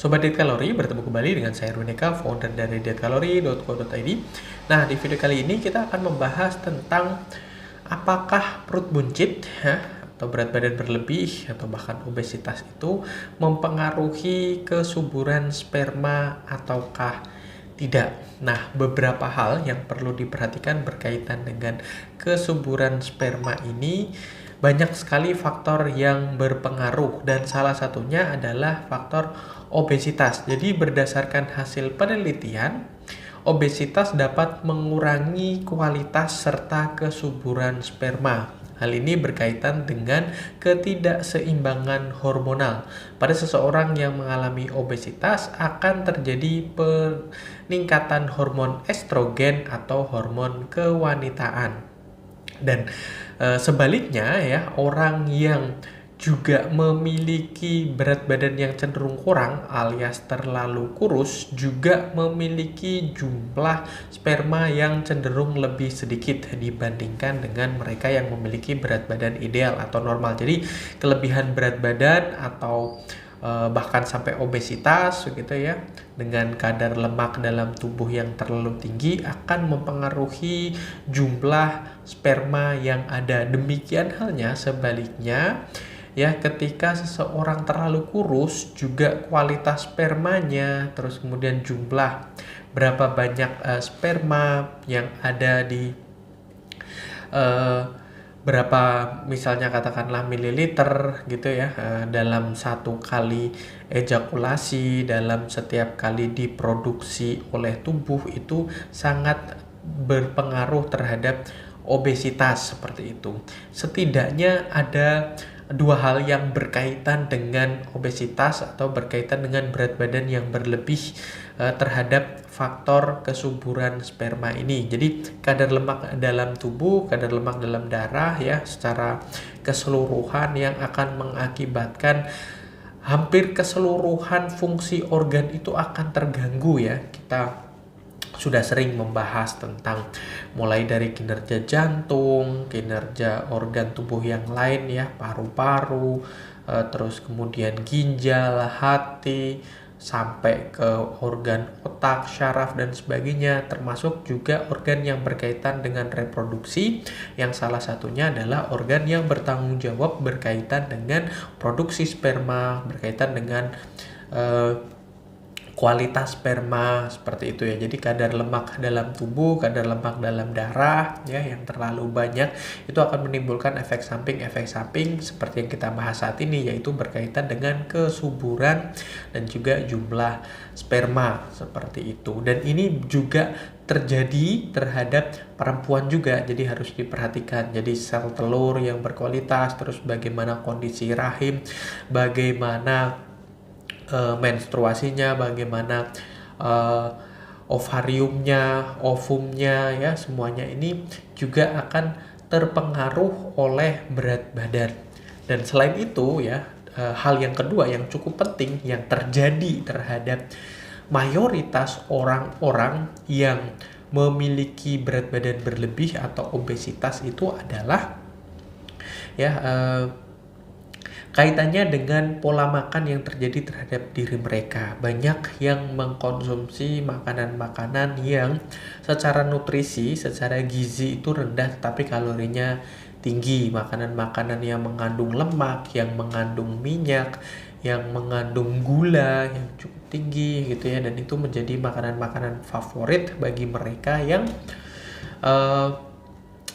Sobat Diet Kalori, bertemu kembali dengan saya Runeka, founder dari dietkalori.co.id. Nah, di video kali ini kita akan membahas tentang apakah perut buncit atau berat badan berlebih atau bahkan obesitas itu mempengaruhi kesuburan sperma ataukah tidak. Nah, beberapa hal yang perlu diperhatikan berkaitan dengan kesuburan sperma ini, banyak sekali faktor yang berpengaruh dan salah satunya adalah faktor obesitas. Jadi berdasarkan hasil penelitian, obesitas dapat mengurangi kualitas serta kesuburan sperma. Hal ini berkaitan dengan ketidakseimbangan hormonal. Pada seseorang yang mengalami obesitas akan terjadi peningkatan hormon estrogen atau hormon kewanitaan. Dan sebaliknya ya, orang yang juga memiliki berat badan yang cenderung kurang alias terlalu kurus juga memiliki jumlah sperma yang cenderung lebih sedikit dibandingkan dengan mereka yang memiliki berat badan ideal atau normal. Jadi kelebihan berat badan atau bahkan sampai obesitas gitu ya, dengan kadar lemak dalam tubuh yang terlalu tinggi akan mempengaruhi jumlah sperma yang ada. Demikian halnya sebaliknya ya, ketika seseorang terlalu kurus juga kualitas spermanya, terus kemudian jumlah berapa banyak sperma yang ada di berapa, misalnya katakanlah mililiter gitu ya, dalam satu kali ejakulasi, dalam setiap kali diproduksi oleh tubuh, itu sangat berpengaruh terhadap obesitas seperti itu. Setidaknya ada dua hal yang berkaitan dengan obesitas atau berkaitan dengan berat badan yang berlebih terhadap faktor kesuburan sperma ini. Jadi kadar lemak dalam tubuh, kadar lemak dalam darah ya, secara keseluruhan yang akan mengakibatkan hampir keseluruhan fungsi organ itu akan terganggu ya. Kita sudah sering membahas tentang mulai dari kinerja jantung, kinerja organ tubuh yang lain ya, paru-paru, terus kemudian ginjal, hati, sampai ke organ otak, syaraf dan sebagainya, termasuk juga organ yang berkaitan dengan reproduksi, yang salah satunya adalah organ yang bertanggung jawab berkaitan dengan produksi sperma, berkaitan dengan kualitas sperma seperti itu ya. Jadi kadar lemak dalam tubuh, kadar lemak dalam darah ya yang terlalu banyak itu akan menimbulkan efek samping seperti yang kita bahas saat ini, yaitu berkaitan dengan kesuburan dan juga jumlah sperma seperti itu. Dan ini juga terjadi terhadap perempuan juga, jadi harus diperhatikan. Jadi sel telur yang berkualitas, terus bagaimana kondisi rahim, bagaimana menstruasinya, bagaimana ovariumnya, ovumnya ya, semuanya ini juga akan terpengaruh oleh berat badan. Dan selain itu ya, hal yang kedua yang cukup penting yang terjadi terhadap mayoritas orang-orang yang memiliki berat badan berlebih atau obesitas itu adalah ya, kaitannya dengan pola makan yang terjadi terhadap diri mereka. Banyak yang mengkonsumsi makanan-makanan yang secara nutrisi, secara gizi itu rendah tetapi kalorinya tinggi. Makanan-makanan yang mengandung lemak, yang mengandung minyak, yang mengandung gula yang cukup tinggi gitu ya. Dan itu menjadi makanan-makanan favorit bagi mereka yang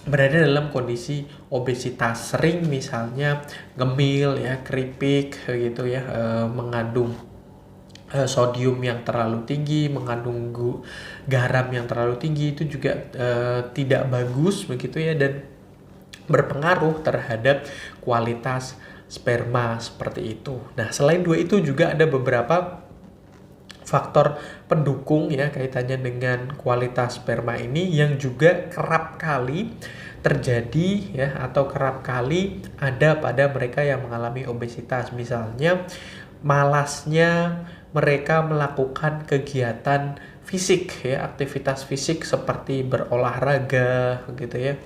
berada dalam kondisi obesitas. Sering misalnya ngemil ya, keripik gitu ya, mengandung sodium yang terlalu tinggi, mengandung garam yang terlalu tinggi, itu juga tidak bagus begitu ya, dan berpengaruh terhadap kualitas sperma seperti itu. Nah, selain dua itu juga ada beberapa faktor pendukung ya kaitannya dengan kualitas sperma ini yang juga kerap kali terjadi ya, atau kerap kali ada pada mereka yang mengalami obesitas. Misalnya malasnya mereka melakukan kegiatan fisik ya, aktivitas fisik seperti berolahraga gitu ya,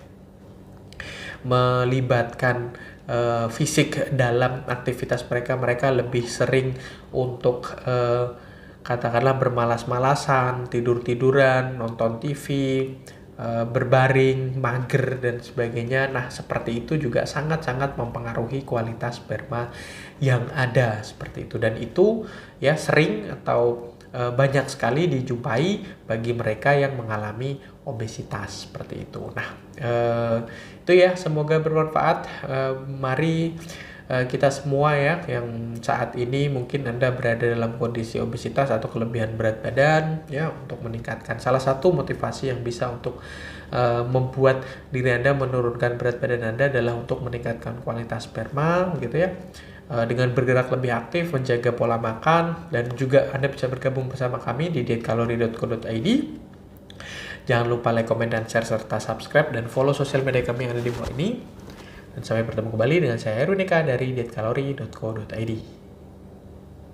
melibatkan fisik dalam aktivitas mereka lebih sering untuk katakanlah bermalas-malasan, tidur-tiduran, nonton TV, berbaring, mager dan sebagainya. Nah, seperti itu juga sangat-sangat mempengaruhi kualitas sperma yang ada seperti itu, dan itu ya sering atau banyak sekali dijumpai bagi mereka yang mengalami obesitas seperti itu. Nah, itu ya, semoga bermanfaat. Mari kita semua ya yang saat ini mungkin Anda berada dalam kondisi obesitas atau kelebihan berat badan ya, untuk meningkatkan, salah satu motivasi yang bisa untuk membuat diri Anda menurunkan berat badan Anda adalah untuk meningkatkan kualitas sperma gitu ya. Dengan bergerak lebih aktif, menjaga pola makan, dan juga Anda bisa bergabung bersama kami di dietkalori.co.id. Jangan lupa like, komen, dan share, serta subscribe dan follow sosial media kami yang ada di bawah ini. Dan sampai bertemu kembali dengan saya Heru Eka dari dietkalori.co.id.